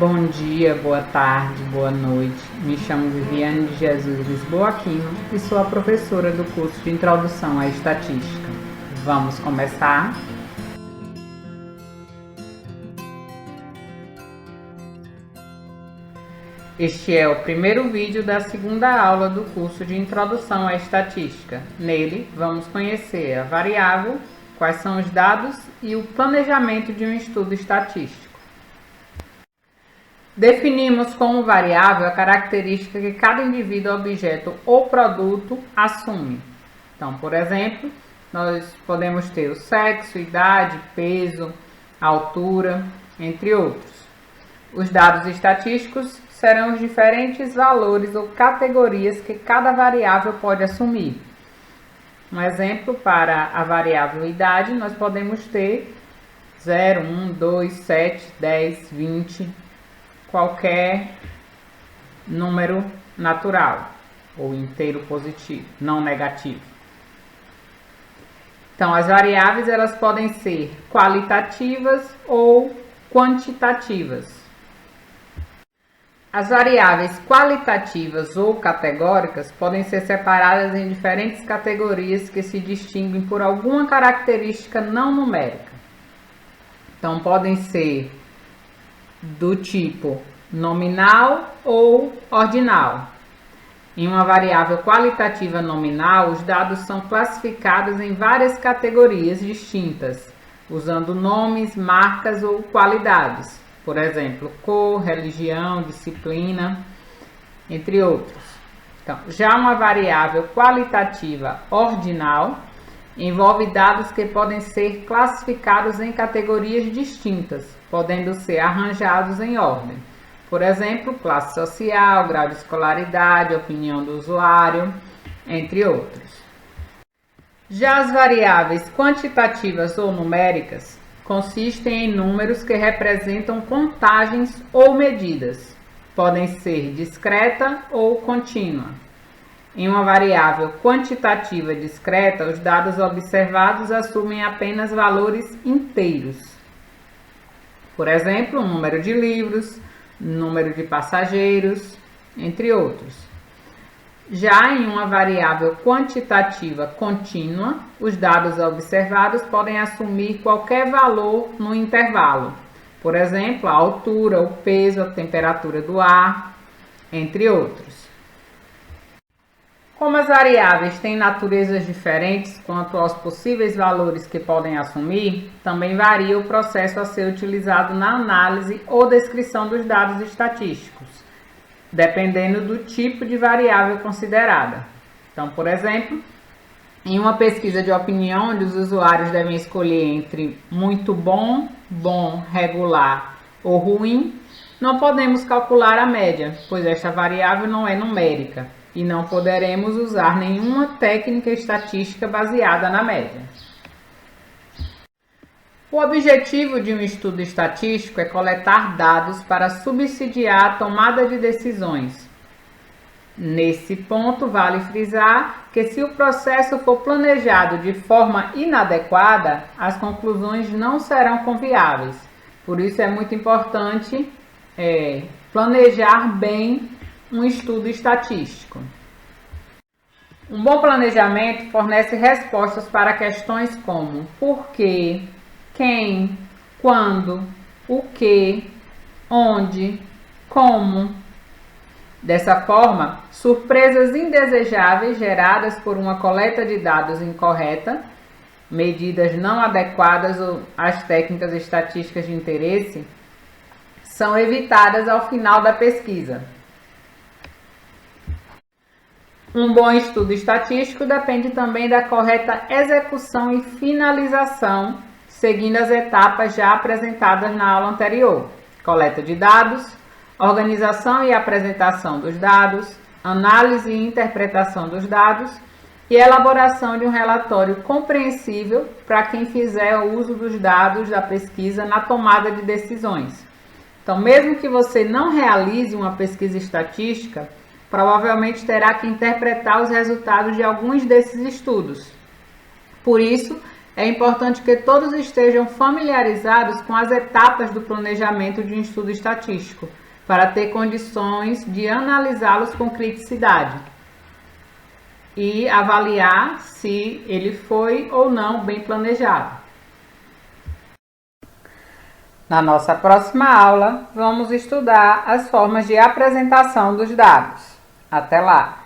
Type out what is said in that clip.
Bom dia, boa tarde, boa noite. Me chamo Viviane de Jesus Lisboa Aquino e sou a professora do curso de Introdução à Estatística. Vamos começar? Este é o primeiro vídeo da segunda aula do curso de Introdução à Estatística. Nele, vamos conhecer a variável, quais são os dados e o planejamento de um estudo estatístico. Definimos como variável a característica que cada indivíduo, objeto ou produto assume. Então, por exemplo, nós podemos ter o sexo, idade, peso, altura, entre outros. Os dados estatísticos serão os diferentes valores ou categorias que cada variável pode assumir. Um exemplo para a variável idade, nós podemos ter 0, 1, 2, 7, 10, 20, qualquer número natural ou inteiro positivo, não negativo. Então, as variáveis elas podem ser qualitativas ou quantitativas. As variáveis qualitativas ou categóricas podem ser separadas em diferentes categorias que se distinguem por alguma característica não numérica. Então, podem ser do tipo nominal ou ordinal. Em uma variável qualitativa nominal, os dados são classificados em várias categorias distintas, usando nomes, marcas ou qualidades. Por exemplo, cor, religião, disciplina, entre outros. Então, já uma variável qualitativa ordinal envolve dados que podem ser classificados em categorias distintas, podendo ser arranjados em ordem. Por exemplo, classe social, grau de escolaridade, opinião do usuário, entre outros. Já as variáveis quantitativas ou numéricas consistem em números que representam contagens ou medidas. Podem ser discreta ou contínua. Em uma variável quantitativa discreta, os dados observados assumem apenas valores inteiros. Por exemplo, o número de livros, número de passageiros, entre outros. Já em uma variável quantitativa contínua, os dados observados podem assumir qualquer valor no intervalo. Por exemplo, a altura, o peso, a temperatura do ar, entre outros. Como as variáveis têm naturezas diferentes quanto aos possíveis valores que podem assumir, também varia o processo a ser utilizado na análise ou descrição dos dados estatísticos, dependendo do tipo de variável considerada. Então, por exemplo, em uma pesquisa de opinião, onde os usuários devem escolher entre muito bom, bom, regular ou ruim, não podemos calcular a média, pois esta variável não é numérica e não poderemos usar nenhuma técnica estatística baseada na média. O objetivo de um estudo estatístico é coletar dados para subsidiar a tomada de decisões. Nesse ponto, vale frisar que se o processo for planejado de forma inadequada, as conclusões não serão confiáveis. Por isso é muito importante planejar bem um estudo estatístico. Um bom planejamento fornece respostas para questões como por quê, quem, quando, o que, onde, como. Dessa forma, surpresas indesejáveis geradas por uma coleta de dados incorreta, medidas não adequadas ou as técnicas estatísticas de interesse, são evitadas ao final da pesquisa. Um bom estudo estatístico depende também da correta execução e finalização, seguindo as etapas já apresentadas na aula anterior: coleta de dados, organização e apresentação dos dados, análise e interpretação dos dados e elaboração de um relatório compreensível para quem fizer o uso dos dados da pesquisa na tomada de decisões. Então, mesmo que você não realize uma pesquisa estatística, provavelmente terá que interpretar os resultados de alguns desses estudos. Por isso, É importante que todos estejam familiarizados com as etapas do planejamento de um estudo estatístico, para ter condições de analisá-los com criticidade e avaliar se ele foi ou não bem planejado. Na nossa próxima aula, vamos estudar as formas de apresentação dos dados. Até lá!